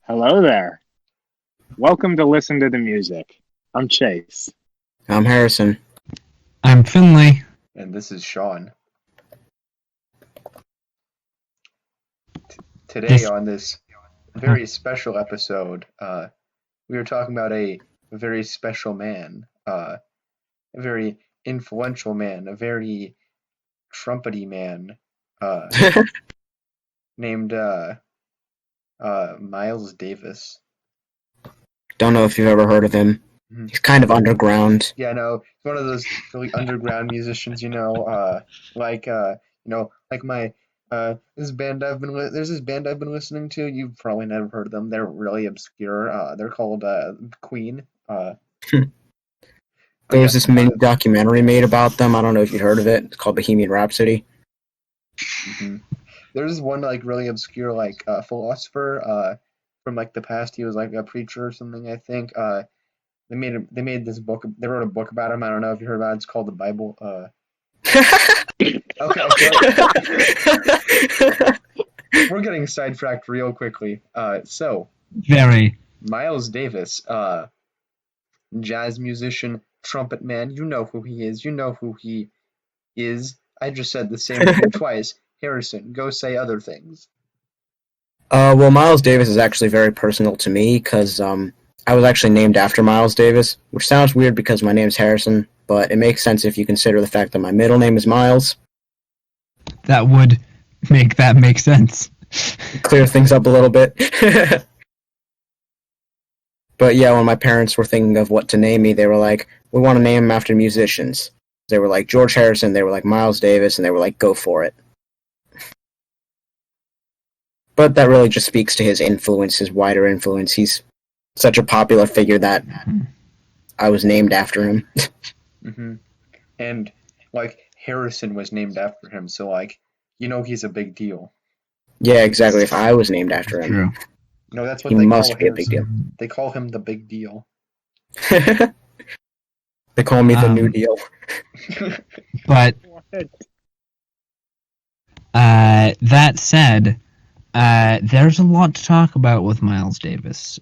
Hello there. Welcome to Listen to the Music. I'm Chase. I'm Harrison. I'm Finley. And this is Sean. Today on this very special episode, we are talking about a very special man, a very influential man, a very trumpety man, named Miles Davis. Don't know if you've ever heard of him. He's kind of underground. Yeah, no, he's one of those really underground musicians, like my this band there's this band I've been listening to. You've probably never heard of them. They're really obscure. They're called Queen. There was this mini documentary made about them. I don't know if you've heard of it. It's called Bohemian Rhapsody. Mm-hmm. There's one really obscure philosopher from the past. He was a preacher or something, I think. They made this book. They wrote a book about him. I don't know if you heard about it. It's called the Bible. Okay. We're getting sidetracked real quickly. Very. Miles Davis, jazz musician, trumpet man. You know who he is. I just said the same thing twice. Harrison, go say other things. Well, Miles Davis is actually very personal to me because I was actually named after Miles Davis, which sounds weird because my name's Harrison, but it makes sense if you consider the fact that my middle name is Miles. That would make sense. Clear things up a little bit. But yeah, when my parents were thinking of what to name me, they were like, we want to name him after musicians. They were like George Harrison, they were like Miles Davis, and they were like, go for it. But that really just speaks to his influence, his wider influence. He's such a popular figure that I was named after him. Mm-hmm. And Harrison was named after him, so he's a big deal. Yeah, exactly. If I was named after him, True. No, that's what he they must call be a big deal. Harrison. They call him the Big Deal. They call me the New Deal. But that said, there's a lot to talk about with Miles Davis.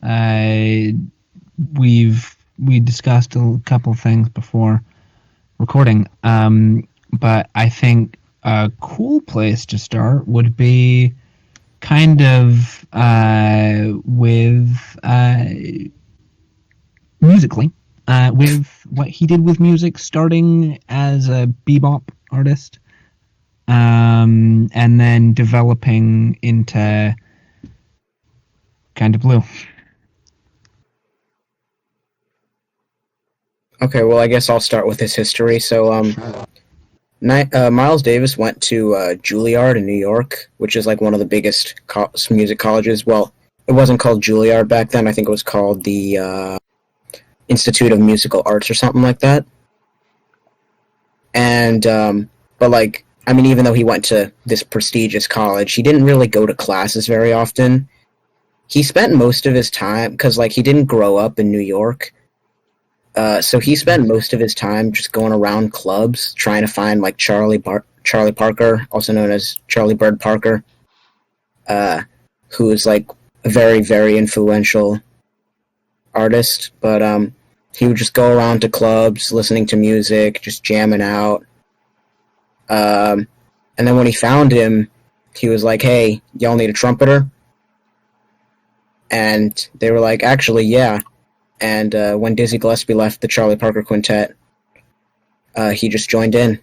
We discussed a couple things before recording, but I think a cool place to start would be kind of with musically, with what he did with music, starting as a bebop artist, and then developing into Kind of Blue. Okay, well, I guess I'll start with his history. So, Miles Davis went to Juilliard in New York, which is one of the biggest music colleges. Well, it wasn't called Juilliard back then. I think it was called the Institute of Musical Arts or something like that. And, but even though he went to this prestigious college, he didn't really go to classes very often. He spent most of his time, because he didn't grow up in New York, so he spent most of his time just going around clubs trying to find Charlie Parker, also known as Charlie Bird Parker, who is a very, very influential artist. But he would just go around to clubs, listening to music, just jamming out. And then when he found him, he was like, "Hey, y'all need a trumpeter?" And they were like, "Actually, yeah." And when Dizzy Gillespie left the Charlie Parker Quintet, he just joined in.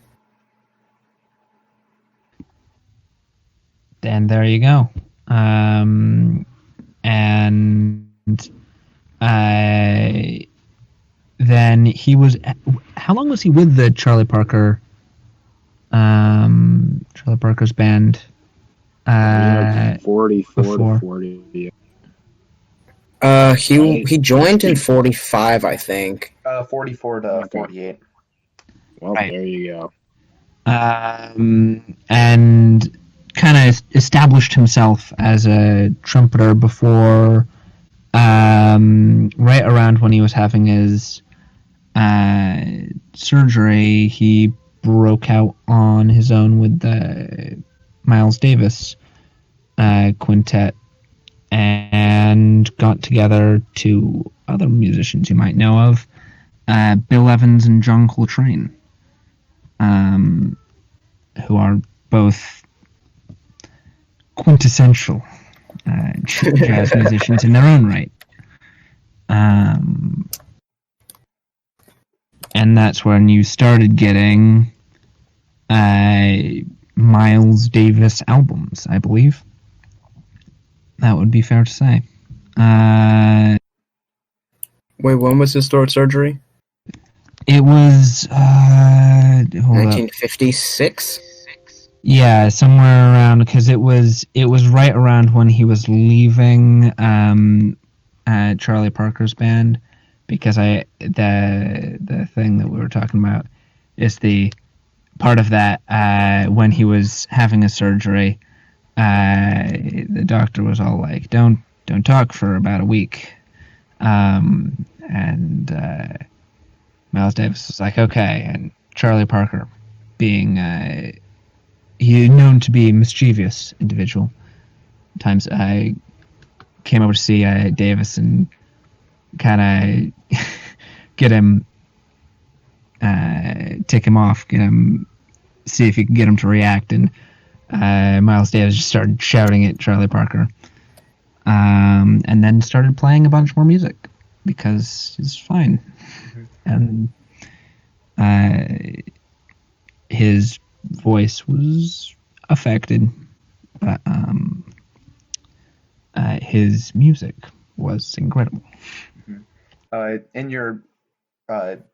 And there you go. And then he was... How long was he with the Charlie Parker's band? 44 to 40. He joined in 45, I think. 44 to 48. Well, Right. There you go. And kind of established himself as a trumpeter before, right around when he was having his surgery, he broke out on his own with the Miles Davis quintet, and got together two other musicians you might know of, Bill Evans and John Coltrane, um, who are both quintessential jazz musicians in their own right. And that's when you started getting Miles Davis albums, I believe. That would be fair to say. Wait, when was his throat surgery? It was hold up. 1956? Yeah, somewhere around, because it was right around when he was leaving Charlie Parker's band, because the thing that we were talking about is the part of that when he was having a surgery, the doctor was all like, don't talk for about a week, and Miles Davis was like, okay, and Charlie Parker, being he known to be a mischievous individual, times I came over to see Davis and kind of get him, tick him off, get him, see if he could get him to react, and Miles Davis just started shouting at Charlie Parker, and then started playing a bunch more music because it's fine, and his voice was affected, but his music was incredible. In your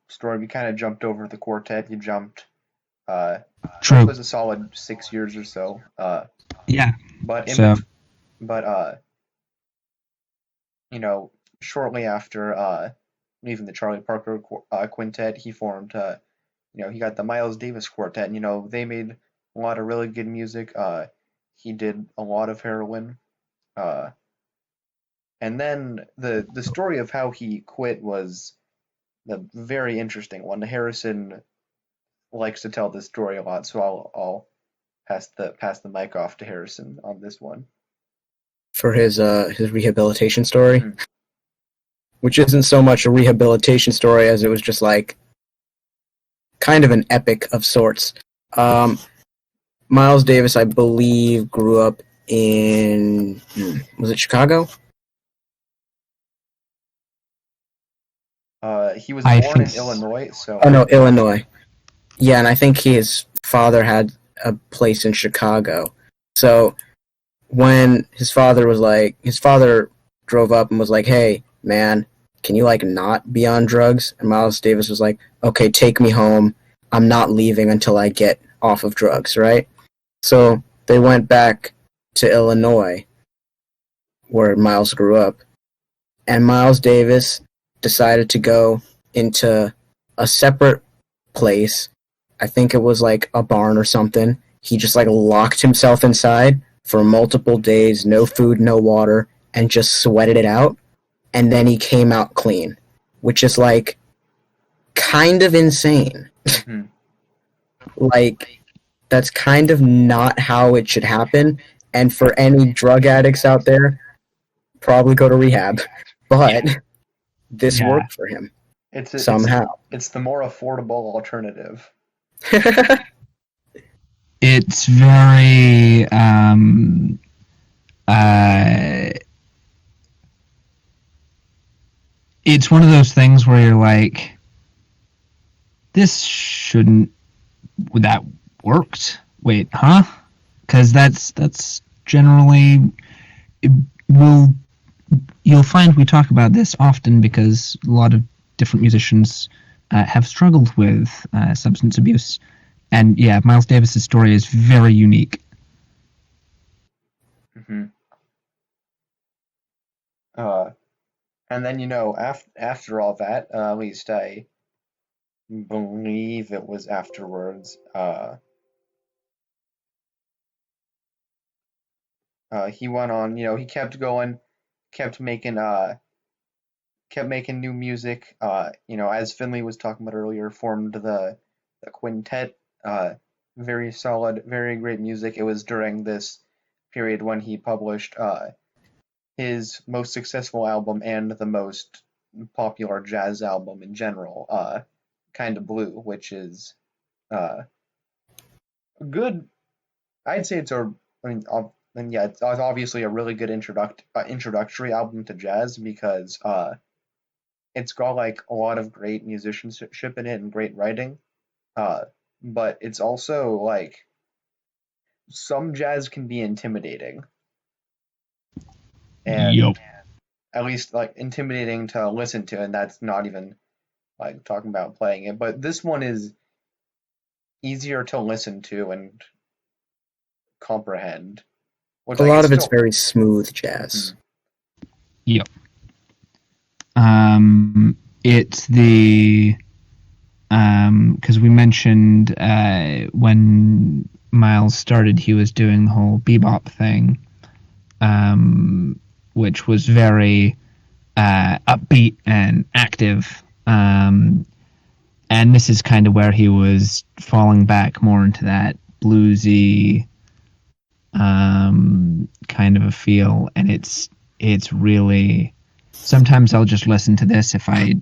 story, we kind of jumped over the quartet. You jumped. True. It was a solid 6 years or so. Yeah. But So shortly after leaving the Charlie Parker quintet, he formed. He got the Miles Davis quartet. And, they made a lot of really good music. He did a lot of heroin. And then the story of how he quit was the very interesting one. Harrison likes to tell this story a lot, so I'll pass the mic off to Harrison on this one. For his rehabilitation story, Mhm. which isn't so much a rehabilitation story as it was just like kind of an epic of sorts. Miles Davis, I believe, grew up in was it Chicago? He was I born in think Illinois, so Oh no, Illinois. Yeah, and I think his father had a place in Chicago. So when his father drove up and was like, "Hey, man, can you like not be on drugs?" And Miles Davis was like, "Okay, take me home. I'm not leaving until I get off of drugs," right? So they went back to Illinois, where Miles grew up, and Miles Davis decided to go into a separate place. I think it was like a barn or something. He just like locked himself inside for multiple days, no food, no water, and just sweated it out. And then he came out clean, which is like kind of insane. Mhm. Like, that's kind of not how it should happen. And for any drug addicts out there, probably go to rehab. But this Yeah. worked for him it's somehow. it's the more affordable alternative. it's very it's one of those things where you're like, this shouldn't, that worked. Wait, huh? Because that's generally, it will, you'll find we talk about this often because a lot of different musicians have struggled with substance abuse, and yeah, Miles Davis's story is very unique. Hmm. And then after all that, at least I believe it was afterwards. He went on. He kept going, kept making new music. As Finley was talking about earlier, formed the quintet. Very solid, very great music. It was during this period when he published his most successful album and the most popular jazz album in general, Kinda Blue, which is good. I'd say it's and yeah, it's obviously a really good introductory album to jazz because it's got like a lot of great musicianship in it and great writing. But it's also like some jazz can be intimidating, and Yup. at least like intimidating to listen to, and that's not even like talking about playing it. But this one is easier to listen to and comprehend. Which A like lot it's of it's still very smooth jazz. Yep. It's the because we mentioned when Miles started, he was doing the whole bebop thing, which was very upbeat and active. And this is kind of where he was falling back more into that bluesy kind of a feel, and it's really. Sometimes I'll just listen to this if I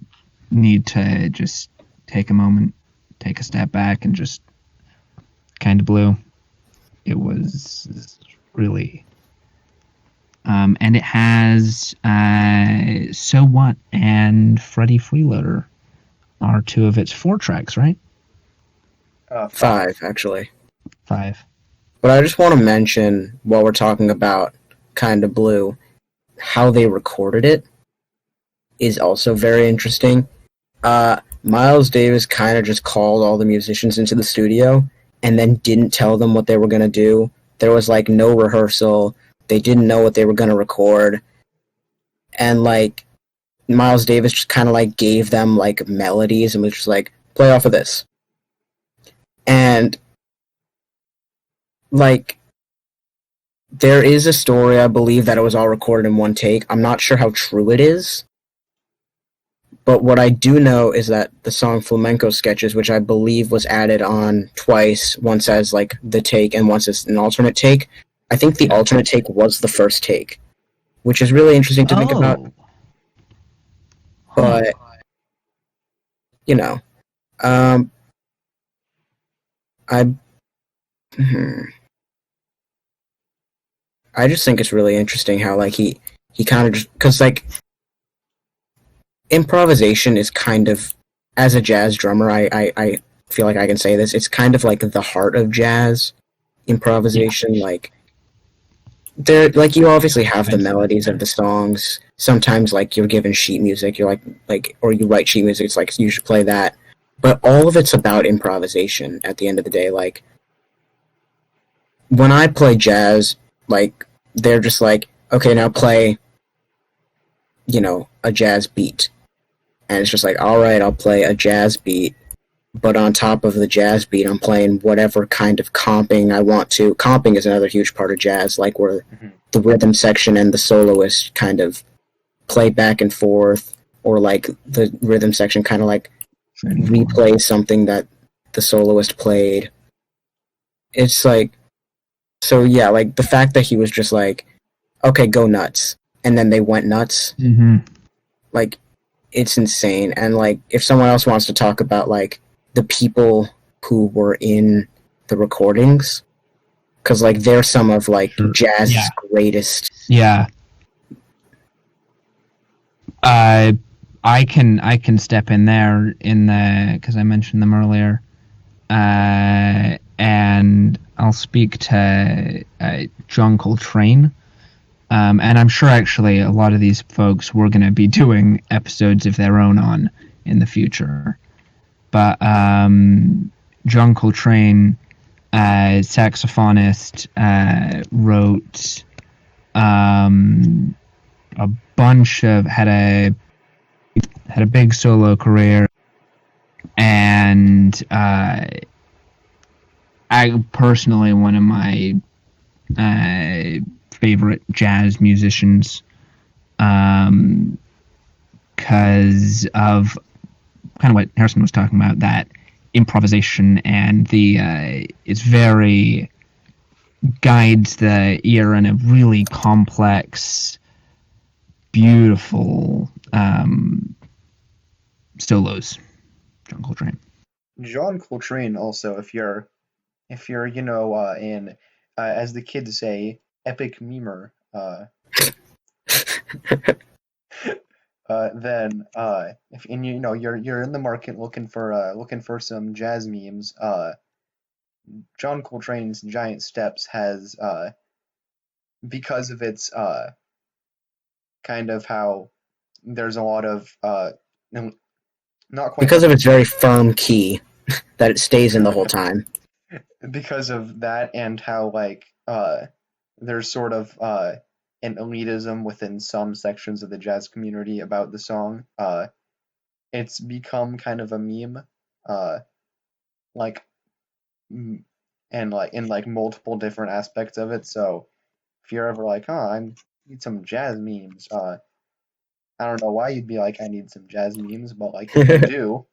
need to just take a moment, take a step back, and just Kinda Blue. It was really, and it has So What and Freddie Freeloader are two of its 4 tracks, right? 5, actually. 5. But I just want to mention, while we're talking about Kinda Blue, how they recorded it is also very interesting. Miles Davis kind of just called all the musicians into the studio and then didn't tell them what they were going to do. There was like no rehearsal. They didn't know what they were going to record. And like Miles Davis just kind of like gave them like melodies and was just like, play off of this. And like there is a story, I believe, that it was all recorded in one take. I'm not sure how true it is. But what I do know is that the song Flamenco Sketches, which I believe was added on twice, once as like the take and once as an alternate take, I think the alternate take was the first take, which is really interesting to think about. But, you know, I just think it's really interesting how like he kind of just, because like improvisation is kind of, as a jazz drummer, I feel like I can say this, it's kind of like the heart of jazz improvisation. Yeah. Like there, like you obviously have the melodies of the songs. Sometimes like you're given sheet music, you're like or you write sheet music, it's like you should play that. But all of it's about improvisation at the end of the day. Like when I play jazz, like they're just like, okay, now play, you know, a jazz beat. And it's just like, all right, I'll play a jazz beat, but on top of the jazz beat, I'm playing whatever kind of comping I want to. Comping is another huge part of jazz, like where the rhythm section and the soloist kind of play back and forth, or like the rhythm section kind of like replays something that the soloist played. It's like, so yeah, like the fact that he was just like, okay, go nuts, and then they went nuts. Like, it's insane. And like, if someone else wants to talk about like the people who were in the recordings, because like they're some of like jazz's greatest. Yeah. I can step in there because I mentioned them earlier, and I'll speak to John Coltrane. And I'm sure actually a lot of these folks were going to be doing episodes of their own on in the future. But John Coltrane, saxophonist, wrote a bunch of, had a big solo career. And I personally, one of my favorite jazz musicians, because of kind of what Harrison was talking about, that improvisation and the it's very guides the ear in a really complex beautiful solos. John Coltrane. John Coltrane also, if you're in as the kids say, epic memer, then if and you're in the market looking for some jazz memes, John Coltrane's Giant Steps has because of its kind of how there's a lot of not quite Because of its very firm key that it stays in the whole time. because of that and how like there's sort of an elitism within some sections of the jazz community about the song. It's become kind of a meme, like and like in like multiple different aspects of it. So if you're ever like, oh, I need some jazz memes, I don't know why you'd be like, I need some jazz memes, but like if you do,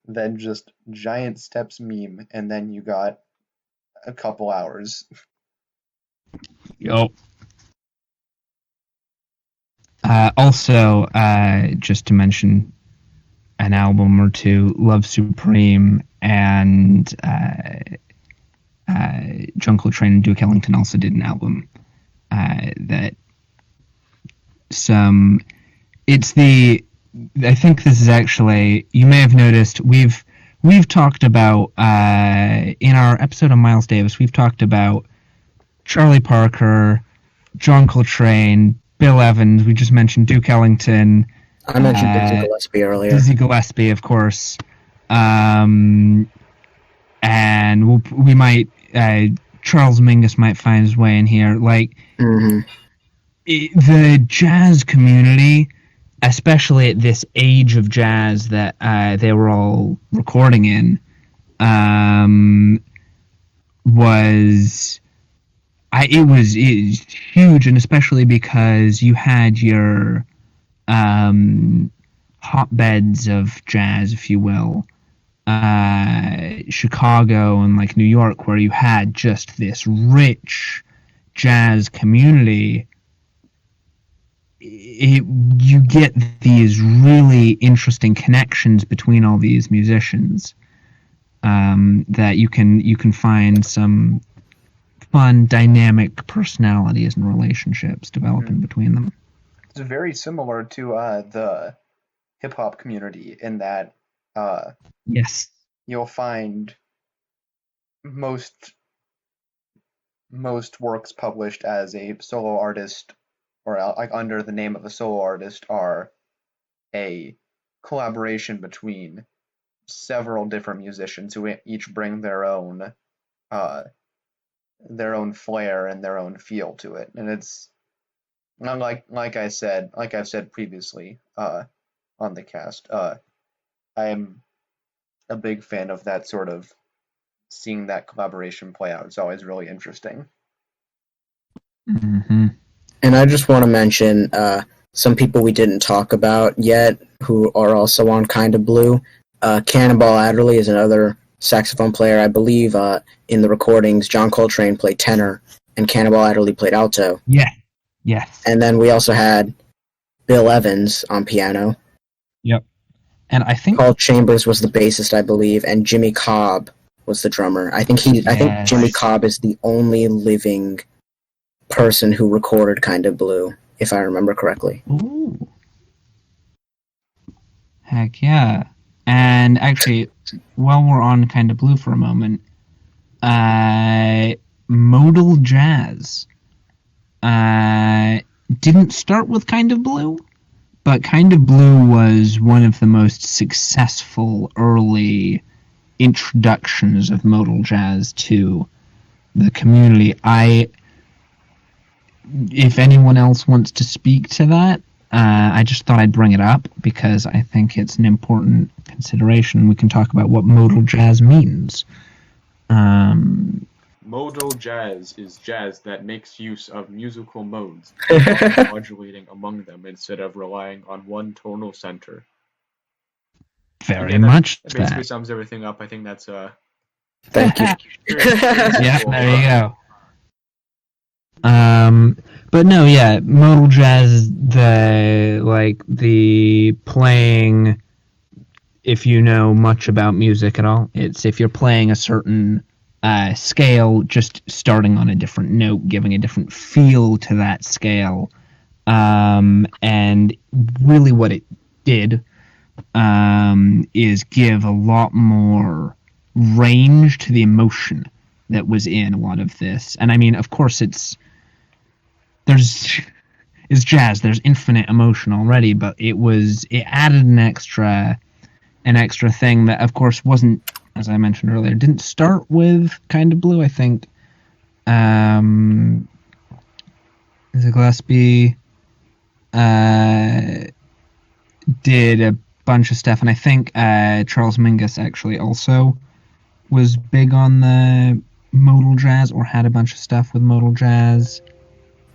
then just Giant Steps meme, and then you got a couple hours. Yo. Also, just to mention an album or two, Love Supreme and John Coltrane and Duke Ellington also did an album that I think this is actually, you may have noticed, we've talked about, in our episode on Miles Davis, we've talked about Charlie Parker, John Coltrane, Bill Evans, we just mentioned Duke Ellington. I mentioned Dizzy Gillespie earlier. Dizzy Gillespie, of course. And we might, Charles Mingus might find his way in here. Like, the jazz community, especially at this age of jazz that they were all recording in, was huge, and especially because you had your hotbeds of jazz, if you will, Chicago and like New York, where you had just this rich jazz community. You get these really interesting connections between all these musicians that you can find some fun, dynamic personalities and relationships developing between them. It's very similar to the hip hop community in that yes, you'll find most works published as a solo artist or like under the name of a solo artist are a collaboration between several different musicians who each bring their own flair and their own feel to it, and it's not like I've said previously on the cast. I am a big fan of that sort of seeing that collaboration play out. It's always really interesting. Mm-hmm. And I just want to mention some people we didn't talk about yet who are also on Kinda Blue. Cannonball Adderley is another saxophone player. I believe in the recordings, John Coltrane played tenor and Cannonball Adderley played alto. Yeah. Yes. And then we also had Bill Evans on piano. Yep. And I think Paul Chambers was the bassist, I believe, and Jimmy Cobb was the drummer. I think Jimmy Cobb is the only living person who recorded Kinda Blue, if I remember correctly. Ooh. Heck yeah. And actually, while we're on Kinda Blue for a moment, modal jazz didn't start with Kinda Blue, but Kinda Blue was one of the most successful early introductions of modal jazz to the community. If anyone else wants to speak to that, I just thought I'd bring it up because I think it's an important consideration. We can talk about what modal jazz means. Modal jazz is jazz that makes use of musical modes, modulating among them instead of relying on one tonal center. Very much. That basically sums everything up. I think that's Thank you. Yeah, there you go. But no, yeah, modal jazz, the playing, if you know much about music at all, it's if you're playing a certain scale, just starting on a different note, giving a different feel to that scale. And really what it did is give a lot more range to the emotion that was in a lot of this. And I mean, of course, it's jazz. There's infinite emotion already, but it added an extra thing that, of course, wasn't, as I mentioned earlier, didn't start with Kind of Blue. I think Dizzy Gillespie did a bunch of stuff, and I think Charles Mingus actually also was big on the modal jazz, or had a bunch of stuff with modal jazz.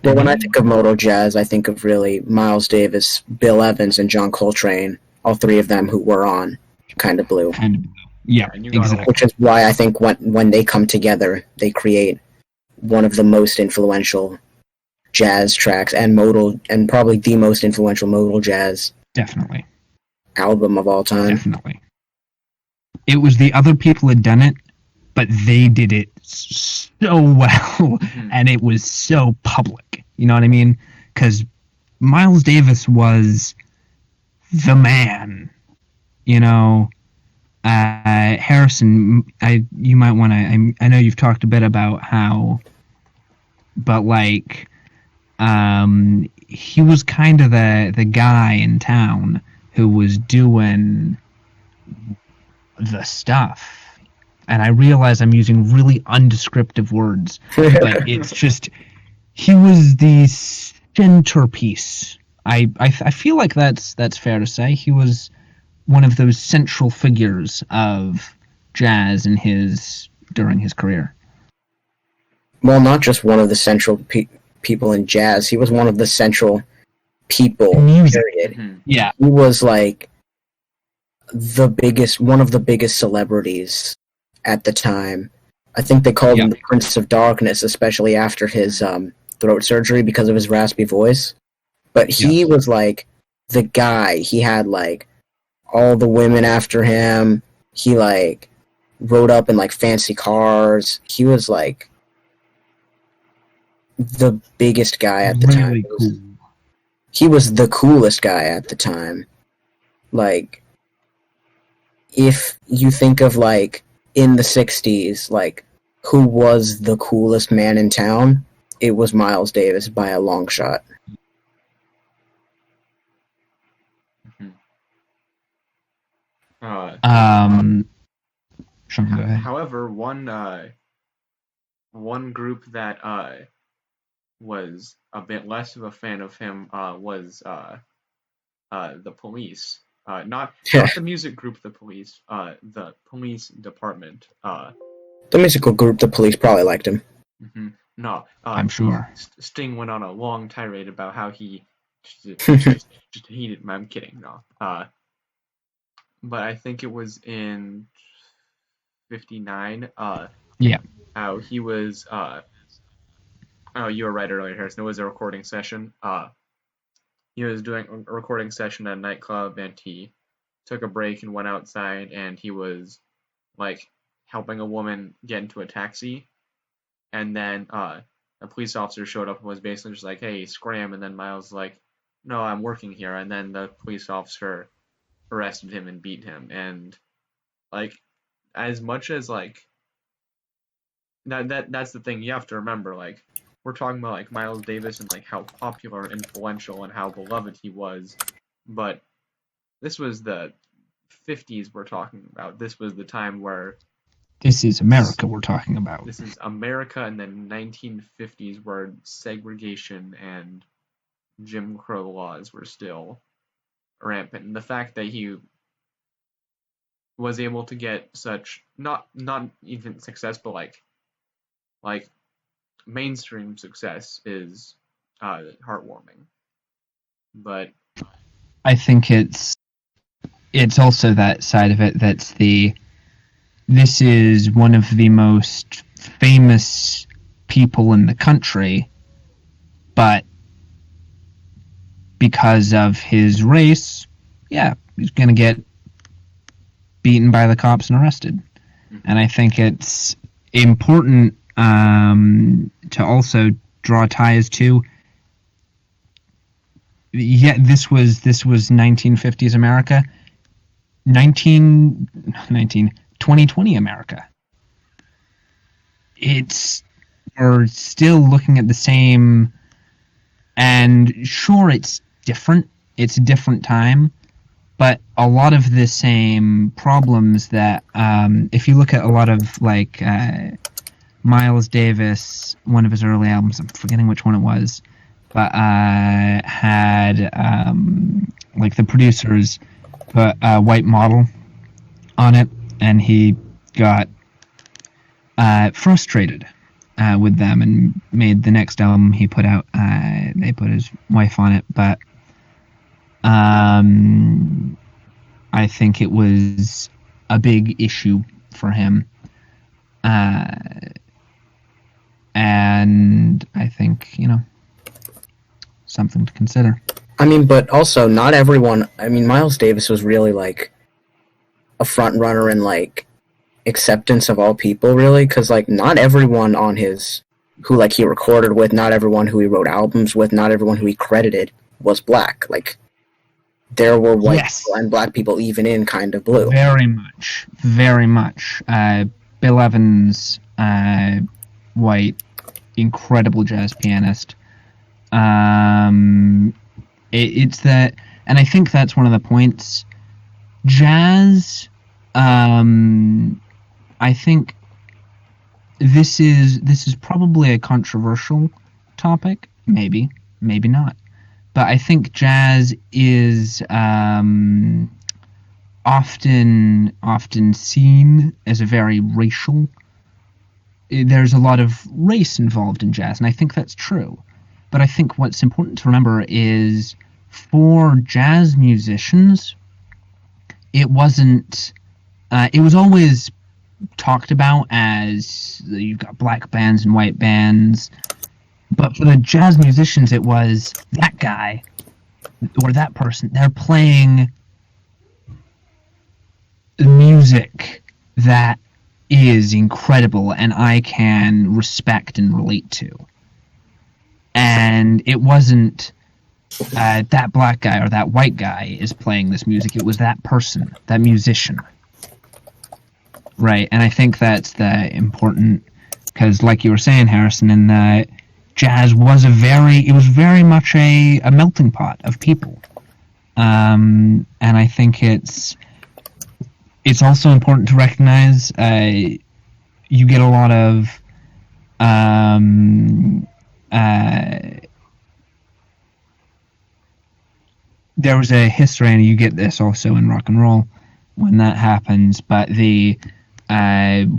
Well, when I think of modal jazz, I think of really Miles Davis, Bill Evans, and John Coltrane, all three of them who were on Kind of Blue. Kind of Blue. Yeah, And you got exactly. Which is why I think when they come together, they create one of the most influential jazz tracks and probably the most influential modal jazz Definitely. album of all time. Definitely. It was the other people had done it, but they did it so well, and it was so public. You know what I mean? Because Miles Davis was the man. You know, Harrison. You might want to. I know you've talked a bit about how, but like, he was kind of the guy in town who was doing the stuff. And I realize I'm using really undescriptive words, but it's just, he was the centerpiece. I feel like that's fair to say. He was one of those central figures of jazz during his career. Well, not just one of the central people in jazz. He was one of the central people. Music. Period. Yeah. He was like one of the biggest celebrities at the time. I think they called him the Prince of Darkness, especially after his throat surgery because of his raspy voice. But he was like the guy. He had like all the women after him. He like rode up in like fancy cars. He was like the biggest guy at the time. Cool. He was the coolest guy at the time. Like, if you think of like in the 60s, like who was the coolest man in town, it was Miles Davis by a long shot. Sean, go ahead. However, one group that was a bit less of a fan of him was the Police. Not the music group, the Police. The police department. The musical group, the Police, probably liked him. No, I'm sure. Sting went on a long tirade about how he just hated. I'm kidding. No. But I think it was in '59. Yeah. How he was. Oh, you were right earlier, Harrison. It was a recording session. He was doing a recording session at a nightclub, and he took a break and went outside, and he was like helping a woman get into a taxi, and then a police officer showed up and was basically just like, "Hey, scram!" And then Miles was like, "No, I'm working here," and then the police officer arrested him and beat him, and like as much as like that's the thing you have to remember, like we're talking about like Miles Davis and like how popular and influential and how beloved he was, but this was the 50s we're talking about. This was the time where this is America we're talking about. This is America in the 1950s where segregation and Jim Crow laws were still rampant. And the fact that he was able to get such not even success, but like mainstream success is heartwarming. But I think it's also that side of it that's this is one of the most famous people in the country, but because of his race, yeah, he's going to get beaten by the cops and arrested. And I think it's important to also draw ties to. Yeah, this was 1950s America, 2020 America. We're still looking at the same, and sure, it's different. It's a different time, but a lot of the same problems that, if you look at a lot of like Miles Davis, one of his early albums, I'm forgetting which one it was, but had like the producers put a white model on it, and he got frustrated with them and made the next album he put out. They put his wife on it, but I think it was a big issue for him. And I think, something to consider. I mean, but also not everyone. I mean, Miles Davis was really like a front runner in like acceptance of all people, really, because like not everyone on his who like he recorded with, not everyone who he wrote albums with, not everyone who he credited was black. Like there were white people and black people even in Kind of Blue. Very much, very much. Bill Evans, white, incredible jazz pianist. It's that, and I think that's one of the points. Jazz, I think this is probably a controversial topic. Maybe not. But I think jazz is often seen as a very racial. There's a lot of race involved in jazz, and I think that's true. But I think what's important to remember is for jazz musicians, it wasn't. It was always talked about as you've got black bands and white bands, but for the jazz musicians, it was that guy or that person. They're playing music that is incredible and I can respect and relate to. And it wasn't that black guy or that white guy is playing this music. It was that person, that musician. Right, and I think that's the important, because like you were saying, Harrison, in that jazz was very much a melting pot of people. And I think it's also important to recognize you get a lot of there was a history, and you get this also in rock and roll when that happens, but the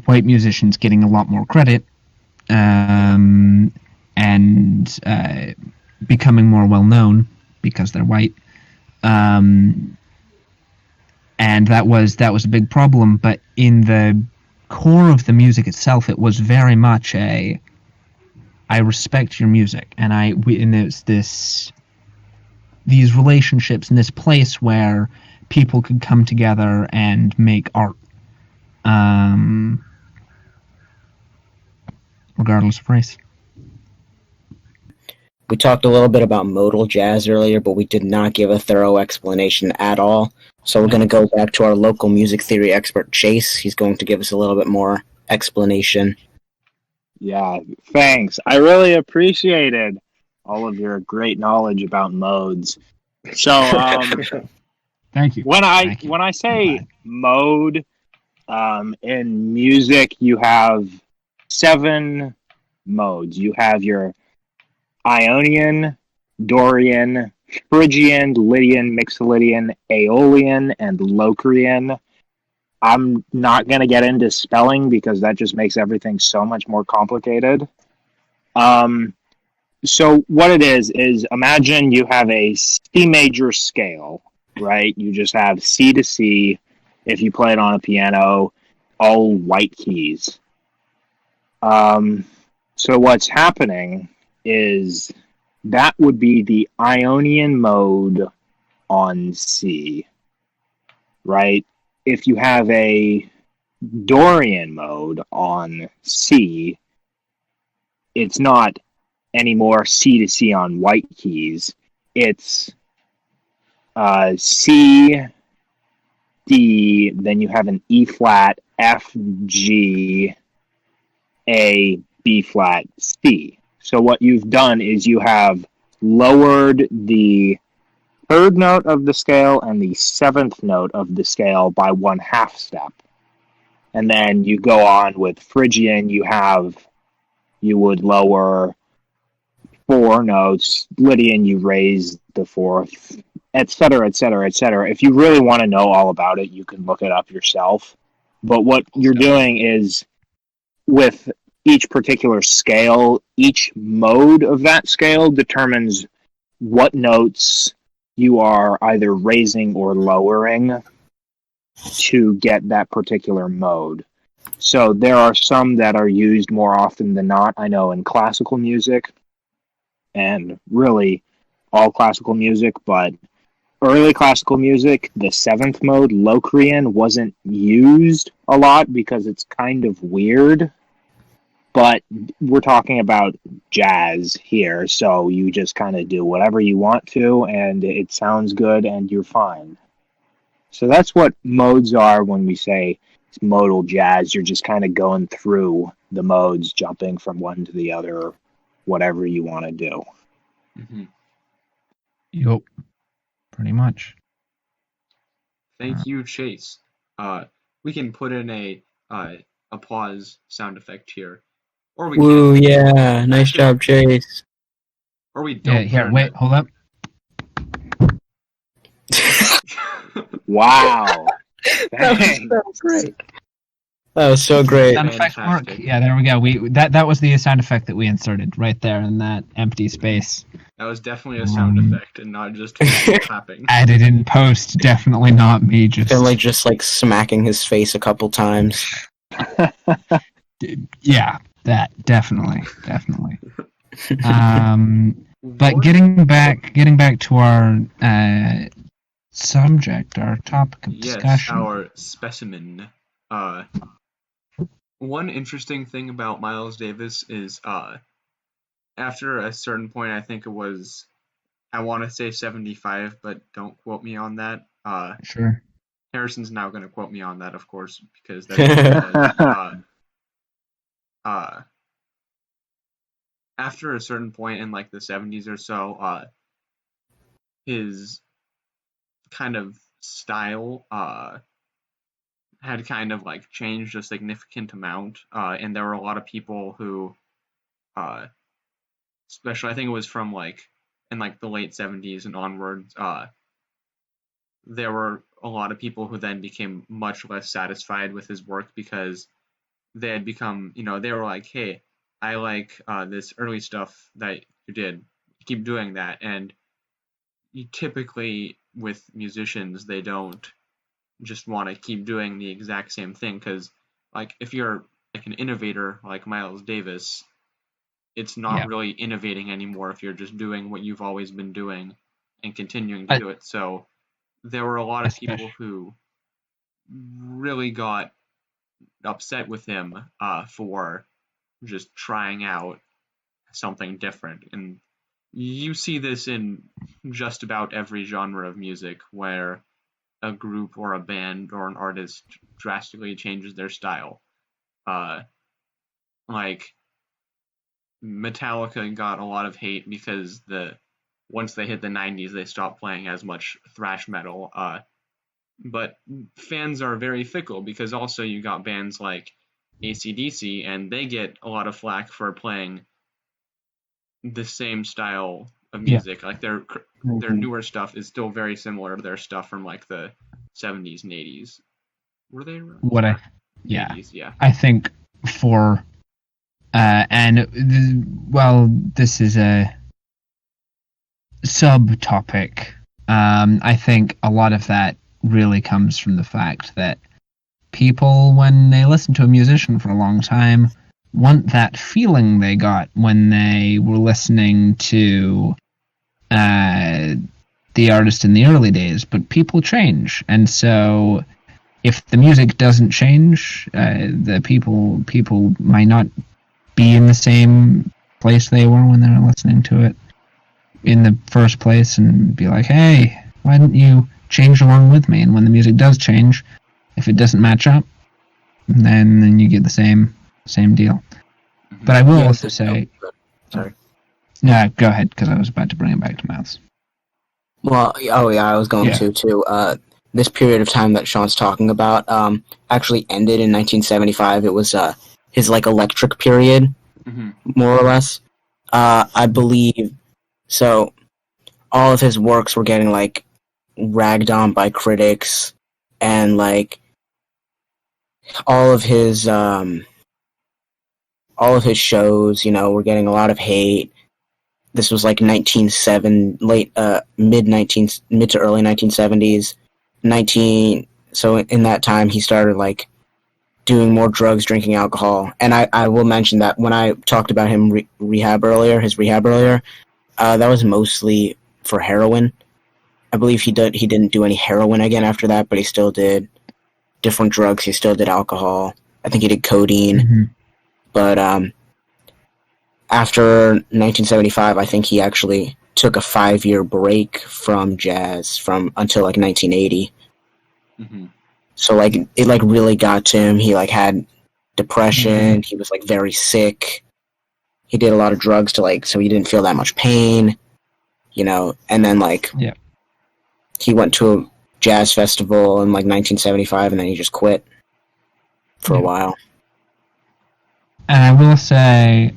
white musicians getting a lot more credit and becoming more well known because they're white, and that was a big problem. But in the core of the music itself, it was very much I respect your music, and there's these relationships in this place where people could come together and make art, regardless of race. We talked a little bit about modal jazz earlier, but we did not give a thorough explanation at all. So we're going to go back to our local music theory expert, Chase. He's going to give us a little bit more explanation. Yeah, thanks. I really appreciated all of your great knowledge about modes. So, Thank you. when I say mode, in music, you have 7 modes. You have your Ionian, Dorian, Phrygian, Lydian, Mixolydian, Aeolian, and Locrian. I'm not going to get into spelling because that just makes everything so much more complicated. So what it is imagine you have a C major scale, right? You just have C to C. If you play it on a piano, all white keys. So what's happening is that would be the Ionian mode on C, right? If you have a Dorian mode on C, it's not anymore C to C on white keys. It's C, D, then you have an E flat, F, G, A, B flat, C. So what you've done is you have lowered the third note of the scale and the seventh note of the scale by 1/2 step. And then you go on with Phrygian, you would lower 4 notes. Lydian, you raise the fourth, etc., etc., etc. If you really want to know all about it, you can look it up yourself. But what you're doing is, with each particular scale, each mode of that scale determines what notes you are either raising or lowering to get that particular mode. So there are some that are used more often than not. I know in classical music, and really all classical music, but early classical music, the seventh mode, Locrian, wasn't used a lot because it's kind of weird. But we're talking about jazz here, so you just kind of do whatever you want to, and it sounds good, and you're fine. So that's what modes are when we say it's modal jazz. You're just kind of going through the modes, jumping from one to the other, whatever you want to do. Mm-hmm. Yup. Pretty much. Thank you, Chase. We can put in a applause sound effect here, or we Woo, can. yeah. Nice job, Chase. Or we don't. Yeah, here, wait, hold up. Wow. That was so great. That was so great. Sound effect work? Fantastic. Yeah, there we go. That was the sound effect that we inserted right there in that empty space. That was definitely a sound effect and not just clapping. Added in post, definitely not me. Just Finley just like smacking his face a couple times. yeah, that definitely. But What? getting back to our subject, our topic of Yes, discussion. our specimen. One interesting thing about Miles Davis is after a certain point, I think it was, I want to say 75, but don't quote me on that. Sure. Harrison's now going to quote me on that, of course, because that's what he does. After a certain point in like the 70s or so, his kind of style had kind of like changed a significant amount, and there were a lot of people who, especially I think it was from like in like the late 70s and onwards, there were a lot of people who then became much less satisfied with his work because they had become, they were like, hey, I like this early stuff that you did, keep doing that. And you typically with musicians, they don't just want to keep doing the exact same thing, because like if you're like an innovator like Miles Davis, it's not really innovating anymore if you're just doing what you've always been doing and continuing to do it. So there were a lot of people who really got upset with him for just trying out something different. And you see this in just about every genre of music where a group or a band or an artist drastically changes their style. Like Metallica got a lot of hate because once they hit the 90s, they stopped playing as much thrash metal. But fans are very fickle, because also you got bands like AC/DC, and they get a lot of flack for playing the same style of music. Like their newer stuff is still very similar to their stuff from like the 70s and 80s. Were they? 80s, yeah. I think for this is a subtopic. I think a lot of that really comes from the fact that people, when they listen to a musician for a long time, want that feeling they got when they were listening to the artist in the early days. But people change, and so if the music doesn't change, the people might not be in the same place they were when they were listening to it in the first place, and be like, hey, why didn't you change along with me? And when the music does change, if it doesn't match up, then you get the same deal. But I will also say, Sorry. no, go ahead, because I was about to bring it back to Mouths. Well, oh yeah, I was going Yeah. to too. This period of time that Sean's talking about actually ended in 1975. It was his like electric period, Mhm. more or less. I believe so. All of his works were getting like ragged on by critics, and like all of his shows, you know, were getting a lot of hate. This was like mid to early 1970s. So in that time he started like doing more drugs, drinking alcohol. And I will mention that when I talked about him his rehab earlier, that was mostly for heroin. I believe he didn't do any heroin again after that, but he still did different drugs. He still did alcohol. I think he did codeine. Mm-hmm. But after 1975, I think he actually took a 5-year break from jazz until like 1980. Mm-hmm. So like it like really got to him. He like had depression. He was like very sick. He did a lot of drugs so he didn't feel that much pain, you know. And then like he went to a jazz festival in like 1975, and then he just quit for a while. And I will say,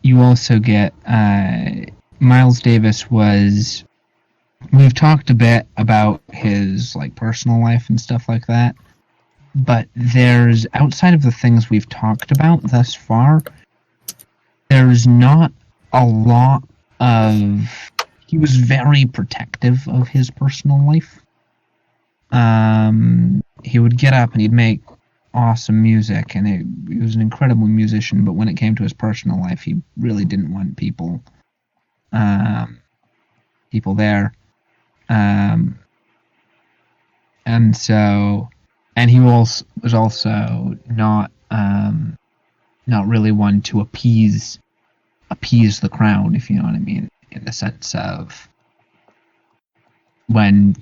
you also get Miles Davis was. We've talked a bit about his like personal life and stuff like that, but there's outside of the things we've talked about thus far, there's not a lot of. He was very protective of his personal life. He would get up and he'd make awesome music, and he was an incredible musician, but when it came to his personal life, he really didn't want people there. And he was also not really one to appease the crowd, if you know what I mean, in the sense of when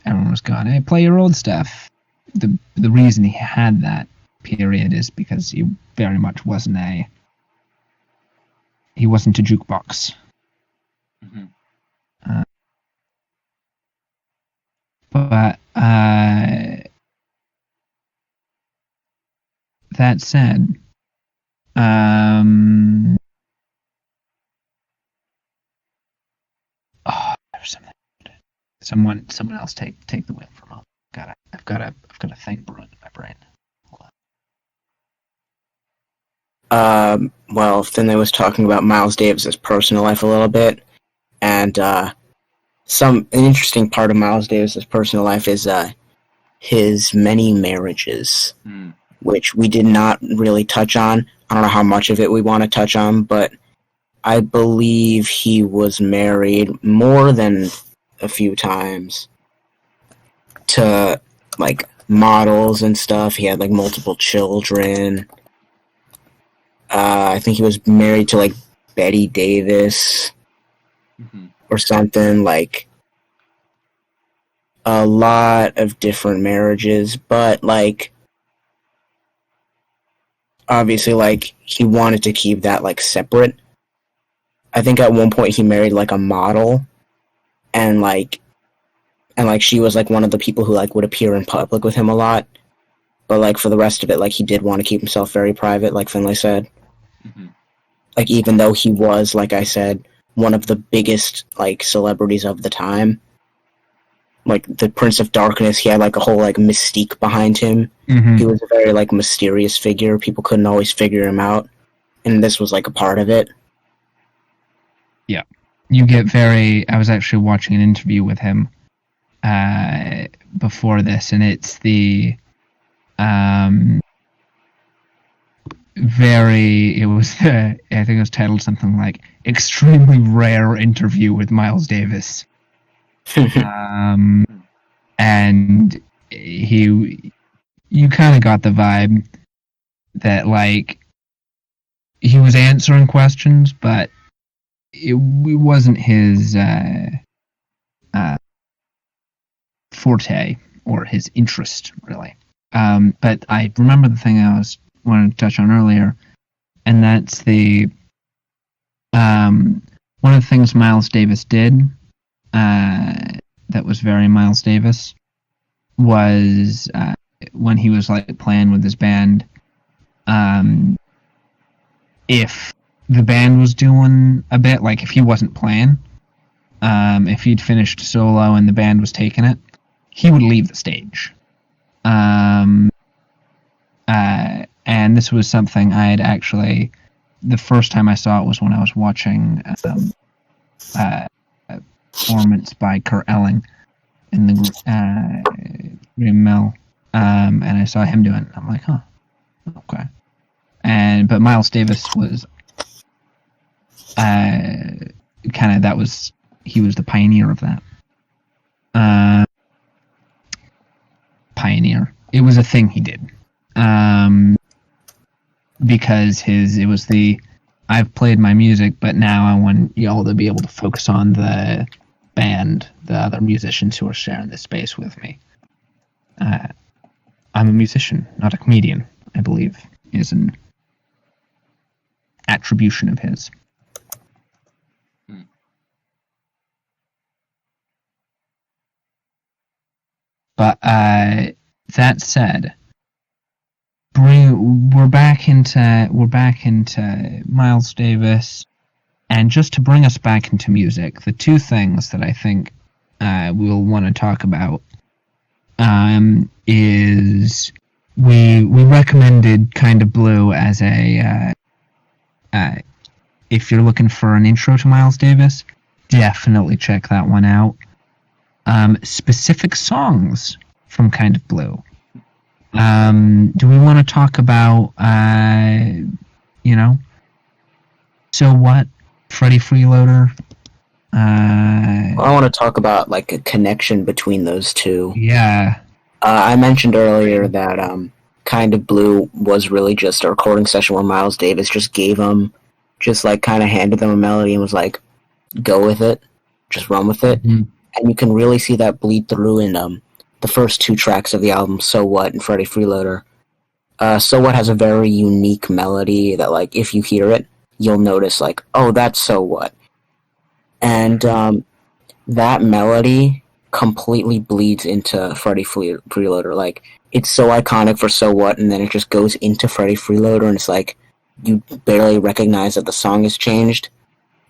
everyone was going, hey, play your old stuff. The reason he had that period is because he very much wasn't a jukebox. Mm-hmm. But that said, there's something. Someone else take the wheel for a moment. I've got a thing brewing in my brain. Well, Finlay was talking about Miles Davis's personal life a little bit, and an interesting part of Miles Davis's personal life is his many marriages, which we did not really touch on. I don't know how much of it we want to touch on, but I believe he was married more than a few times to like models and stuff. He had like multiple children. I think he was married to like Betty Davis or something, like a lot of different marriages, but like obviously like he wanted to keep that like separate. I think at one point he married like a model, and like she was like one of the people who like would appear in public with him a lot, but like for the rest of it, like he did want to keep himself very private, like Finlay said. Like even though he was, like I said, one of the biggest like celebrities of the time, like the Prince of Darkness, he had like a whole like mystique behind him. He was a very like mysterious figure. People couldn't always figure him out, and this was like a part of it. Yeah, you get very. I was actually watching an interview with him before this, and it's um, it was, I think it was titled something like Extremely Rare Interview with Miles Davis. And you kind of got the vibe that, like, he was answering questions, but it wasn't his forte or his interest, really. But I remember the thing I was wanting to touch on earlier, and that's one of the things Miles Davis did that was very Miles Davis was when he was like playing with his band. If the band was doing a bit, like if he wasn't playing, if he'd finished solo and the band was taking it, he would leave the stage. And this was something I had actually, the first time I saw it was when I was watching a performance by Kurt Elling in the Green Mill, and I saw him doing it. I'm like, huh, okay. But Miles Davis was he was the pioneer of that. Pioneer. It was a thing he did. Because it was I've played my music, but now I want y'all to be able to focus on the band, the other musicians who are sharing this space with me. I'm a musician, not a comedian, I believe, is an attribution of his. But that said, we're back into Miles Davis, and just to bring us back into music, the two things that I think we'll want to talk about is we recommended Kind of Blue as a if you're looking for an intro to Miles Davis, definitely check that one out. Specific songs from Kind of Blue. Do we want to talk about, So What, Freddie Freeloader? I want to talk about like a connection between those two. Yeah. I mentioned earlier that Kind of Blue was really just a recording session where Miles Davis just kind of handed them a melody and was like, go with it, just run with it. Mm-hmm. And you can really see that bleed through in the first two tracks of the album, So What and Freddie Freeloader. So What has a very unique melody that, like, if you hear it, you'll notice, like, oh, that's So What. And that melody completely bleeds into Freddie Freeloader. Like, it's so iconic for So What, and then it just goes into Freddie Freeloader, and it's like, you barely recognize that the song has changed.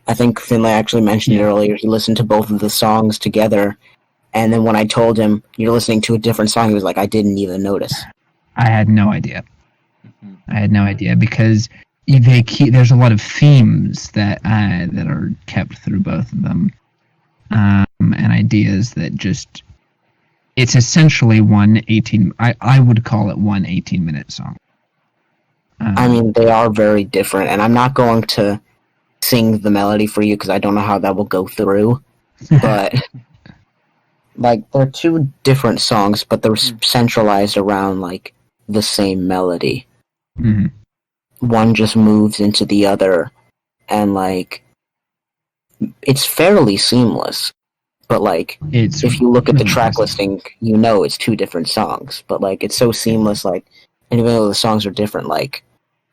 I think Finlay actually mentioned it earlier. He listened to both of the songs together, and then when I told him, you're listening to a different song, he was like, I didn't even notice. I had no idea. Because there's a lot of themes that are kept through both of them, and ideas that just, it's essentially I would call it one 18-minute song. I mean, they are very different, and I'm not going to sing the melody for you because I don't know how that will go through, but like, they're two different songs, but they're centralized around like the same melody. Mm-hmm. One just moves into the other, and like, it's fairly seamless, but like, if you look at the track listing, you know it's two different songs, but like, it's so seamless, like, and even though the songs are different, like,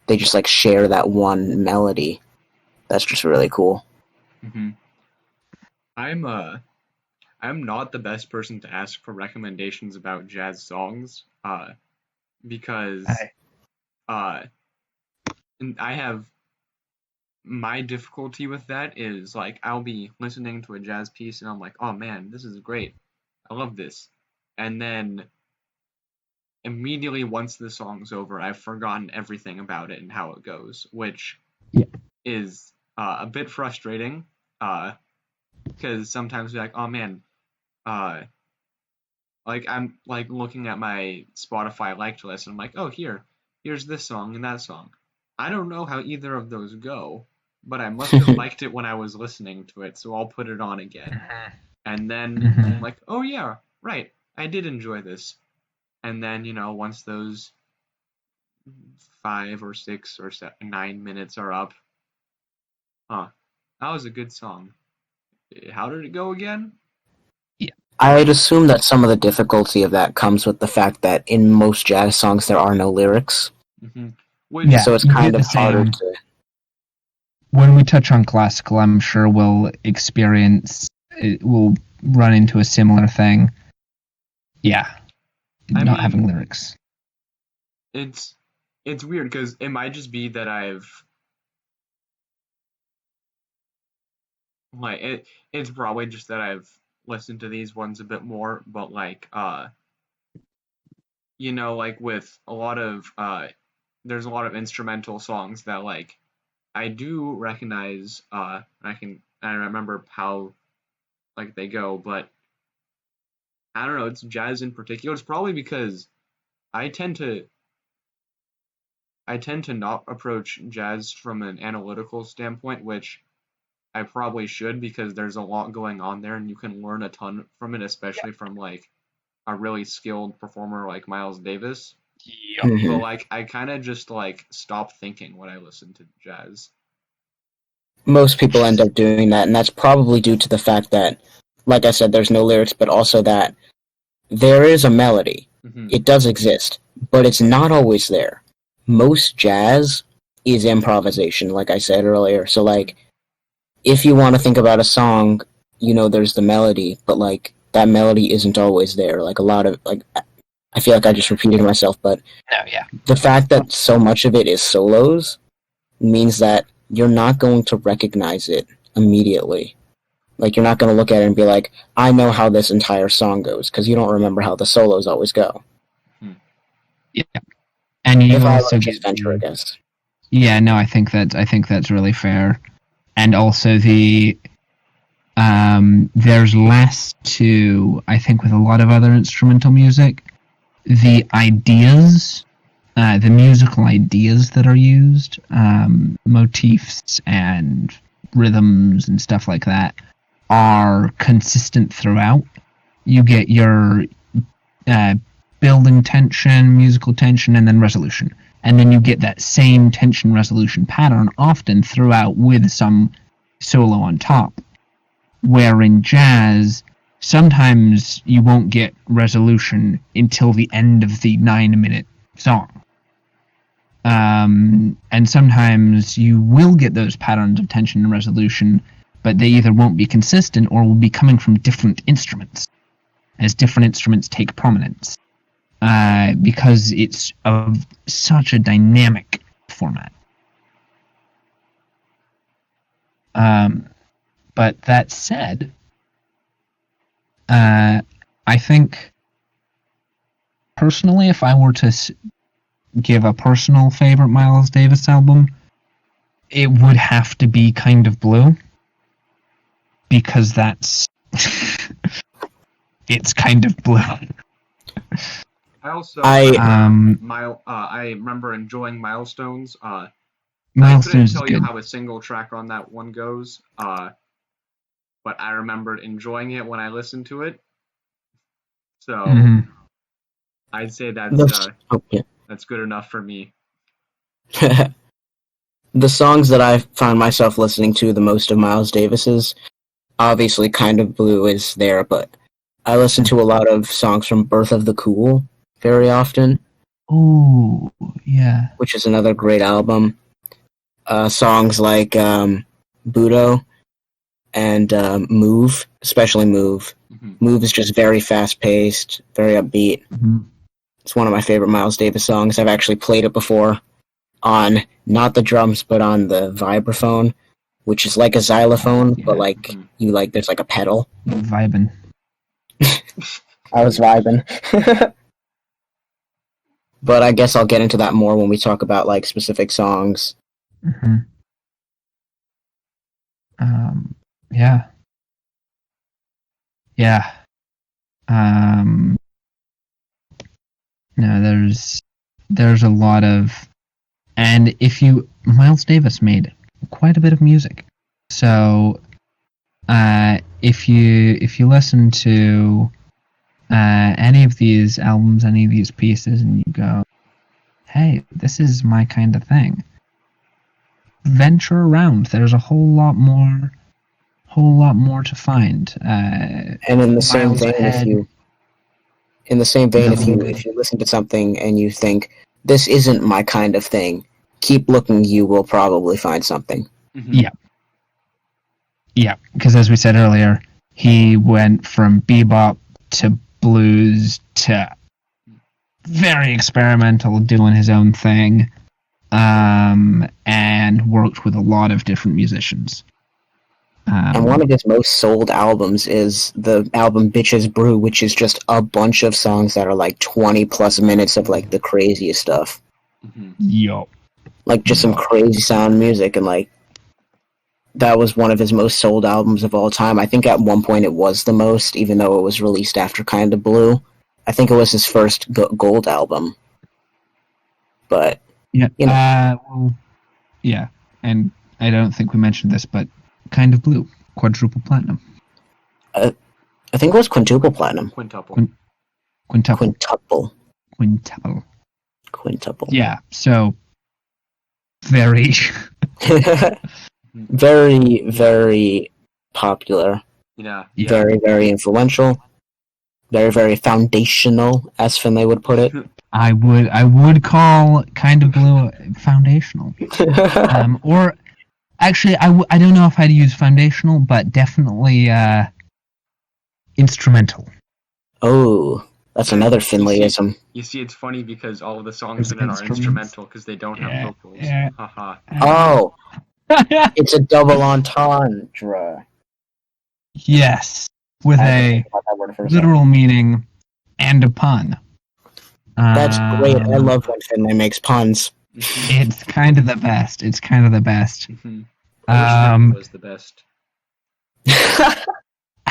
they just like share that one melody. That's just really cool. Mm-hmm. I'm not the best person to ask for recommendations about jazz songs, because and I have, my difficulty with that is, like, I'll be listening to a jazz piece and I'm like, oh man, this is great, I love this, and then immediately once the song's over, I've forgotten everything about it and how it goes, which is a bit frustrating, because sometimes you're like, oh man, like I'm like looking at my Spotify liked list and I'm like, oh here's this song and that song. I don't know how either of those go, but I must have liked it when I was listening to it, so I'll put it on again. And then I'm like, oh yeah, right, I did enjoy this. And then, once those 5 or 6 or 9 minutes are up, that was a good song. How did it go again? I'd assume that some of the difficulty of that comes with the fact that in most jazz songs there are no lyrics, Which, Yeah, so it's you kind get of the same- harder to. When we touch on classical, I'm sure we'll run into a similar thing. Yeah, I not mean- having lyrics. it's weird because it might just be that it's probably just that I've listened to these ones a bit more, but like like with a lot of there's a lot of instrumental songs that like I do recognize, I remember how like they go, but I don't know, it's jazz in particular. It's probably because I tend to not approach jazz from an analytical standpoint, which I probably should because there's a lot going on there and you can learn a ton from it, especially from like a really skilled performer like Miles Davis. But Mhm. like I kind of just like stop thinking when I listen to jazz. Most people end up doing that, and that's probably due to the fact that, like I said, there's no lyrics, but also that there is a melody. It does exist, but it's not always there. Most jazz is improvisation, like I said earlier. So, like, if you want to think about a song, there's the melody, but, like, that melody isn't always there. Like, a lot of, like, I feel like I just repeated myself, but No, yeah. the fact that so much of it is solos means that you're not going to recognize it immediately. Like, you're not going to look at it and be like, I know how this entire song goes, because you don't remember how the solos always go. Yeah. And you If I also like get his venture, I guess. Yeah, no, I think that's really fair. And also there's less to, I think, with a lot of other instrumental music, the ideas, the musical ideas that are used, motifs and rhythms and stuff like that, are consistent throughout. You get your building tension, musical tension, and then resolution. And then you get that same tension resolution pattern often throughout with some solo on top. Where in jazz, sometimes you won't get resolution until the end of the 9-minute song. And sometimes you will get those patterns of tension and resolution, but they either won't be consistent or will be coming from different instruments, as different instruments take prominence. Because it's of such a dynamic format. But that said, I think personally, if I were to give a personal favorite Miles Davis album, it would have to be Kind of Blue, because that's it's kind of blue. I also I- I remember enjoying Milestones. I Milestones couldn't is tell you good. how a single track on that one goes, but I remembered enjoying it when I listened to it. So Mhm. I'd say that's that's good enough for me. The songs that I found myself listening to the most of Miles Davis's, obviously Kind of Blue is there, but I listen to a lot of songs from Birth of the Cool very often, Ooh, yeah. which is another great album. Songs like Budo and Move, especially Move. Move is just very fast-paced, very upbeat. Mhm. It's one of my favorite Miles Davis songs. I've actually played it before on not the drums, but on the vibraphone, which is like a xylophone, but like there's like a pedal. Vibin'. I was vibing. But I guess I'll get into that more when we talk about like specific songs. Mm-hmm. Yeah. Yeah. No, there's a lot of, and Miles Davis made quite a bit of music. So, if you listen to any of these albums, any of these pieces, and you go, hey, this is my kind of thing, venture around. There's a whole lot more to find. And in the same Miles vein, ahead. if you listen to something and you think this isn't my kind of thing, keep looking. You will probably find something. Yeah. Yeah, because as we said earlier, he went from bebop to blues to very experimental, doing his own thing, and worked with a lot of different musicians. And one of his most sold albums is the album Bitches Brew, which is just a bunch of songs that are like 20 plus minutes of like the craziest stuff. Yo. Like just some crazy sound music, and like that was one of his most sold albums of all time. I think at one point it was the most, even though it was released after Kinda Blue. I think it was his first gold album. But Yeah. You know. Well, yeah, and I don't think we mentioned this, but Kind of Blue, quadruple platinum. I think it was quintuple platinum. Quintuple. Quintuple. Quintuple. Yeah, so very Very, very popular. Yeah. Very, very influential. Very, very foundational, as Finlay would put it. I would call Kind of Blue foundational. Or actually I don't know if I'd use foundational, but definitely instrumental. Oh, that's another Finlayism. You see, it's funny because all of the songs With in it are instruments. instrumental because they don't have vocals. Yeah. Haha. Oh, it's a double entendre. Yes, with I had to a think about that word for a second. literal meaning and a pun. That's great. I love when Finlay makes puns. It's kind of the best. It's kind of the best. I wish Rick was the best.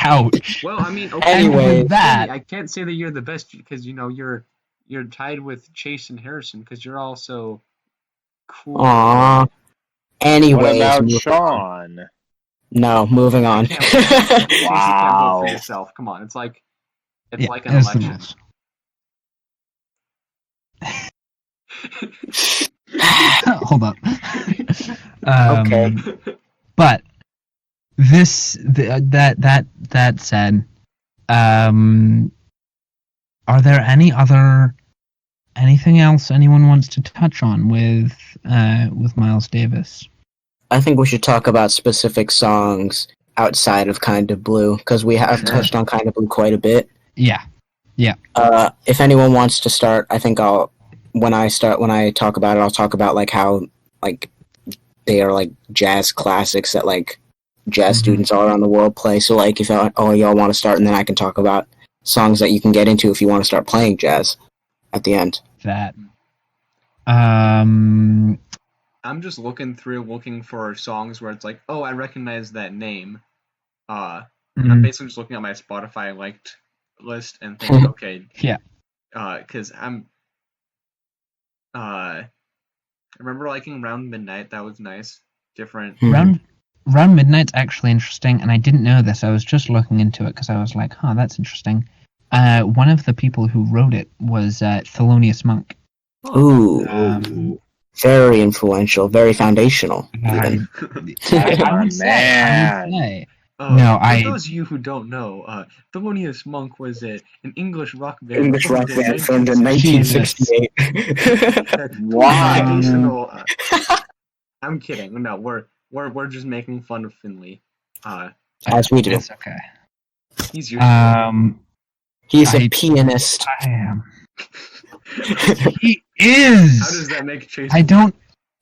Ouch. Well, I mean, okay. Anyways. That- I can't say that you're the best because you're tied with Chase and Harrison because you're also cool. Aww. What Anyways, about moving on. Sean? No, moving on. You can't vote for yourself. You can't vote Wow. for yourself. Come on, it's like an that's the election. rules. Hold up. Okay. But that said, are there anything else anyone wants to touch on with Miles Davis? I think we should talk about specific songs outside of Kind of Blue, because we have touched on Kind of Blue quite a bit. Yeah. If anyone wants to start, I think when I talk about it, I'll talk about like how like they are like jazz classics that like jazz students all around the world play. So like if y'all want to start, and then I can talk about songs that you can get into if you want to start playing jazz at the end. That. I'm just looking for songs where it's like, oh, I recognize that name. I'm basically just looking at my Spotify liked list and thinking, okay, Yeah. Because I remember liking Round Midnight. That was nice, different. Round Midnight's actually interesting, and I didn't know this. I was just looking into it because I was like, "Huh, that's interesting." One of the people who wrote it was Thelonious Monk. Ooh, very influential, very foundational. Even. I would Man. say. For those of you who don't know, Thelonious Monk was an English rock band. English rock band formed in 1968. Why? Foundational, I'm kidding. No, we're just making fun of Finley. As we do. It's okay. He's your He's a pianist. I am. He is. How does that make Chase? I don't.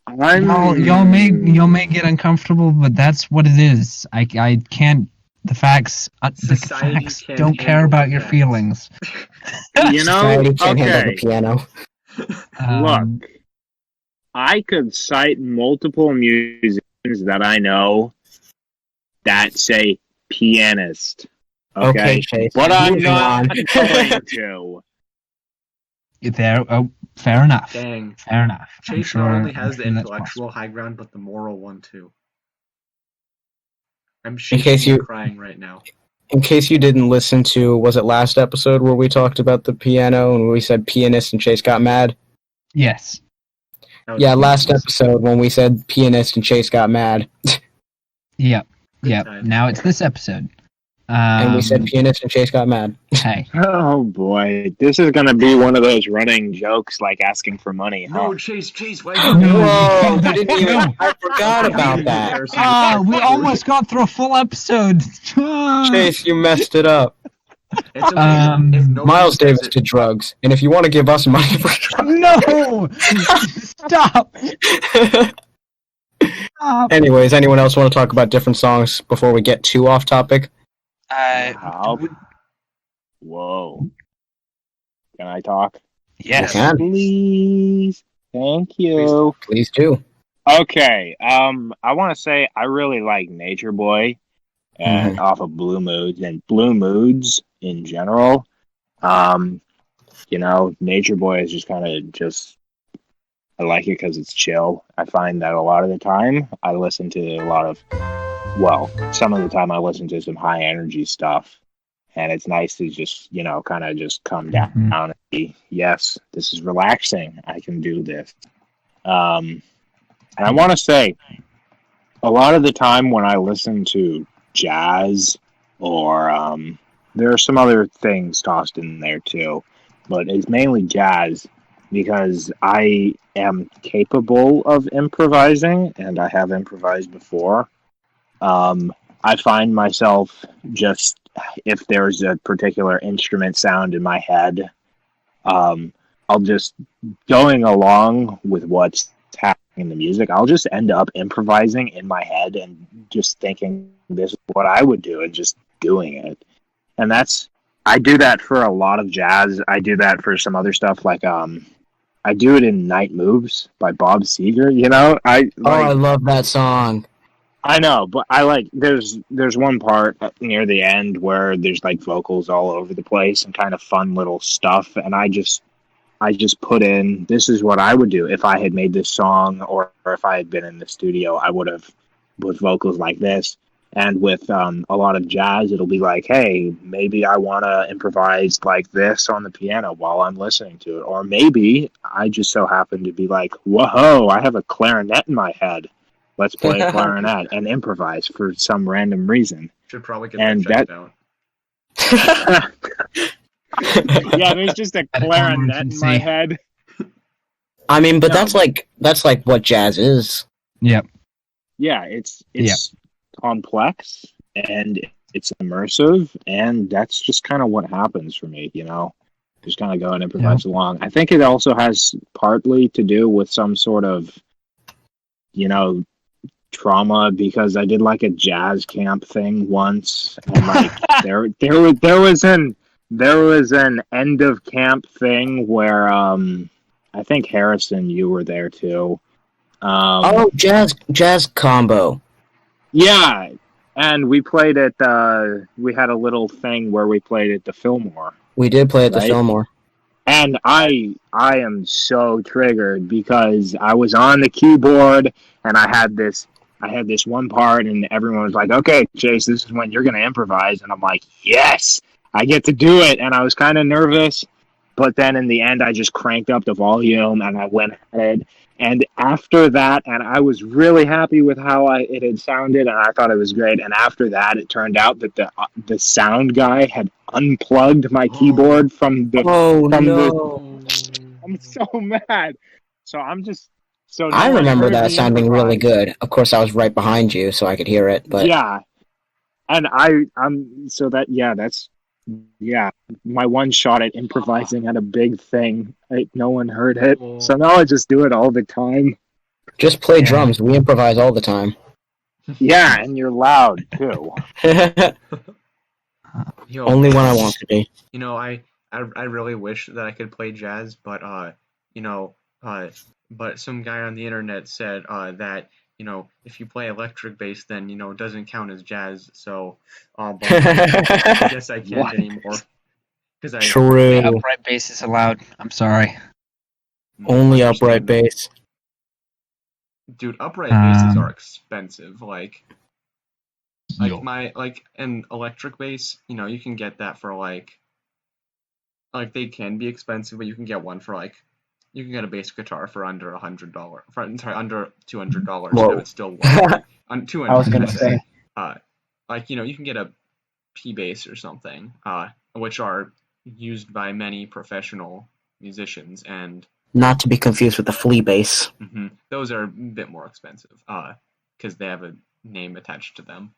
Y'all may get uncomfortable, but that's what it is. I can't. The facts. The Society facts can't don't care handle about the your facts. feelings. You know, Society can't handle the okay. piano. Um, Look, I could cite multiple musicians that I know that say pianist. Okay, Chase. what I'm moving not on. going to There. Oh, fair enough. Dang. Fair enough. I'm Chase sure, not only I'm has the sure that's intellectual possible. high ground, but the moral one too. I'm case shaking you- and crying right now. In case you didn't listen to, was it last episode where we talked about the piano and we said pianist and Chase got mad? Yes. That was Yeah, good last times. episode when we said pianist and Chase got mad, Yep. Good Yep. times. Now it's this episode. and we said Um, pianist and Chase got mad. hey. Oh boy, this is gonna be one of those running jokes like asking for money, huh? No, Chase, why No, do you we Whoa, can't- you didn't even. no. I forgot about that. Harrison, Ah, we almost got through a full episode. Ah. Chase, you messed it up. It's okay. Um, Miles Davis to drugs, and if you want to give us money for No! Stop! Stop! Anyways, anyone else want to talk about different songs before we get too off topic? Wow. Whoa. Can I talk? Yes. You can. Please. Thank you. Please do. Okay. I want to say I really like Nature Boy and off of Blue Moods and Blue Moods in general. Nature Boy is just kind of I like it because it's chill. I find that a lot of the time I listen to some of the time I listen to some high energy stuff, and it's nice to just, kind of just come down and be, yes, this is relaxing. I can do this. And I want to say, a lot of the time when I listen to jazz or there are some other things tossed in there too, but it's mainly jazz because I am capable of improvising and I have improvised before. I find myself just, if there's a particular instrument sound in my head, I'll just, going along with what's happening in the music, I'll just end up improvising in my head and just thinking this is what I would do and just doing it. And I do that for a lot of jazz. I do that for some other stuff like, I do it in Night Moves by Bob Seger, I love that song. I know, but there's one part near the end where there's like vocals all over the place and kind of fun little stuff, and I just put in, this is what I would do if I had made this song, or if I had been in the studio, I would have put vocals like this. And with a lot of jazz, it'll be like, hey, maybe I want to improvise like this on the piano while I'm listening to it. Or maybe I just so happen to be like, whoa, I have a clarinet in my head. Let's play a clarinet and improvise for some random reason. Should probably get that checked out. Yeah, there's just a clarinet in my head. I mean, but that's like what jazz is. Yep. Yeah, it's complex and it's immersive, and that's just kind of what happens for me, just kind of go and improvise along. I think it also has partly to do with some sort of, trauma, because I did like a jazz camp thing once, and like there was an end of camp thing where I think Harrison, you were there too. Jazz combo. Yeah, and we played at we had a little thing where we played at the Fillmore. We did play at the Right? Fillmore. And I am so triggered because I was on the keyboard and I had this one part and everyone was like, okay, Chase, this is when you're going to improvise. And I'm like, yes, I get to do it. And I was kind of nervous, but then in the end, I just cranked up the volume and I went ahead. And after that, and I was really happy with how it had sounded, and I thought it was great. And after that, it turned out that the sound guy had unplugged my keyboard from the. I'm so mad. So I'm just so. I remember heard that me sounding improvise. really good. Of course, I was right behind you, so I could hear it. But Yeah, and I'm so that that's my one shot at improvising at a big thing. No one heard it, so now I just do it all the time. just play drums. We improvise all the time. Yeah, and you're loud too. Yo, Only when I want to be. I really wish that I could play jazz, but but some guy on the internet said that if you play electric bass, then it doesn't count as jazz. So, but I guess I can't What? anymore. Because I True. Upright bass is allowed. I'm sorry. Only upright bass. Dude, upright basses Um, are expensive. Like an electric bass, you can get that for like they can be expensive, but you can get one for you can get a bass guitar for under $100. Under $200, and Whoa. it would still work. On I was 200, gonna say. you can get a P bass or something, which are used by many professional musicians, and Not to be confused with the flea bass. those are a bit more expensive, because they have a name attached to them.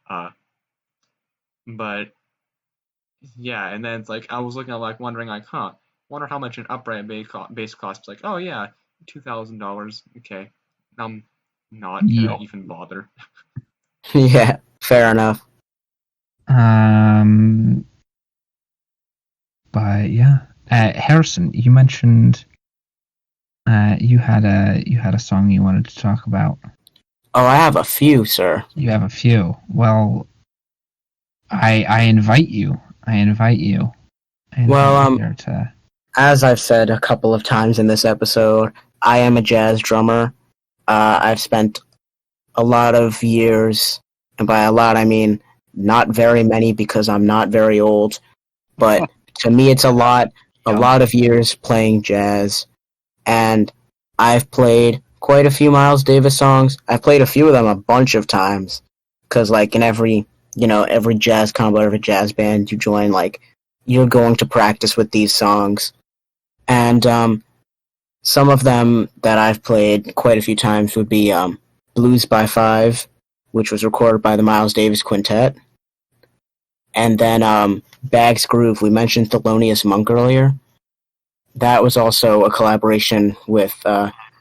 But yeah, and then it's I was looking at wondering wonder how much an upright bass costs. Like, oh yeah, $2,000. Okay, I'm not gonna even bother. Yeah, fair enough. But yeah, Harrison, you mentioned you had a song you wanted to talk about. Oh, I have a few, sir. You have a few. Well, I invite you. Well, here to... As I've said a couple of times in this episode, I am a jazz drummer. I've spent a lot of years, and by a lot I mean not very many because I'm not very old, but to me it's a lot of years playing jazz, and I've played quite a few Miles Davis songs. I've played a few of them a bunch of times, because in every jazz combo, every jazz band you join, you're going to practice with these songs. And some of them that I've played quite a few times would be Blues by Five, which was recorded by the Miles Davis Quintet. And then Bag's Groove, we mentioned Thelonious Monk earlier. That was also a collaboration with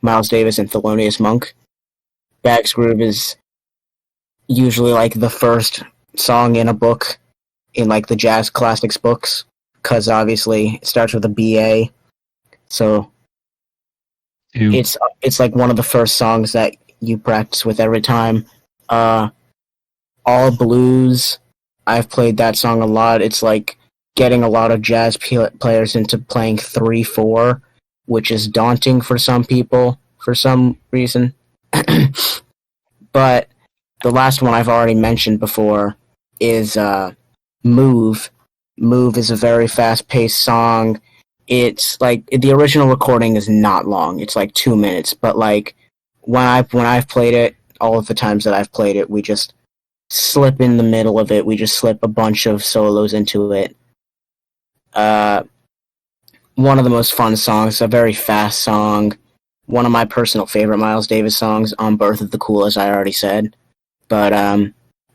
Miles Davis and Thelonious Monk. Bag's Groove is usually the first song in a book, in the jazz classics books, because obviously it starts with a BA. So it's one of the first songs that you practice with every time. All Blues, I've played that song a lot. It's getting a lot of jazz players into playing 3/4, which is daunting for some people for some reason. But the last one I've already mentioned before is Move. Move is a very fast-paced song. It's the original recording is not long. It's 2 minutes, but when I've played it, all of the times that I've played it, we just slip in the middle of it. We just slip a bunch of solos into it. One of the most fun songs, a very fast song. One of my personal favorite Miles Davis songs, On Birth of the Cool, as I already said. But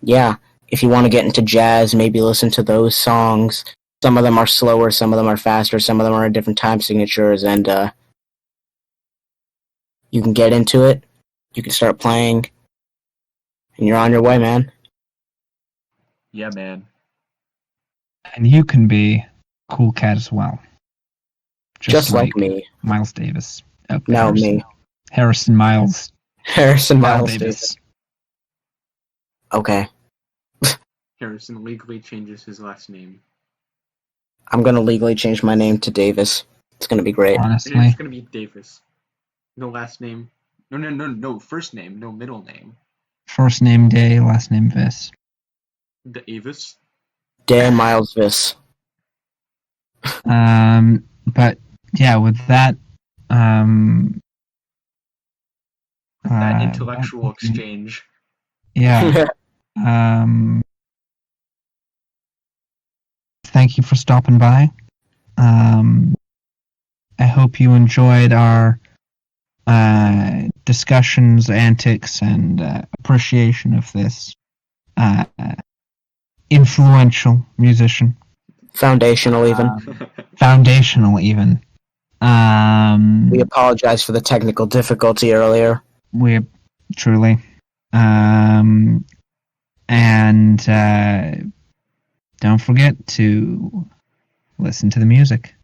yeah, if you want to get into jazz, maybe listen to those songs. Some of them are slower, some of them are faster, some of them are in different time signatures, and you can get into it, you can start playing, and you're on your way, man. Yeah, man. And you can be a cool cat as well. Just like me. Miles Davis. Oh, No, Harrison. me. Harrison Miles. Harrison Miles Davis. Okay. Harrison legally changes his last name. I'm going to legally change my name to Davis. It's going to be great. Honestly. It's going to be Davis. No last name. No. First name, no middle name. First name Day, last name Vis. Davis. Dan Miles Vis. But yeah, with that, That intellectual exchange. Yeah. Thank you for stopping by. I hope you enjoyed our discussions, antics, and appreciation of this influential musician. Foundational, even. Foundational, even. We apologize for the technical difficulty earlier. We're truly. And don't forget to listen to the music.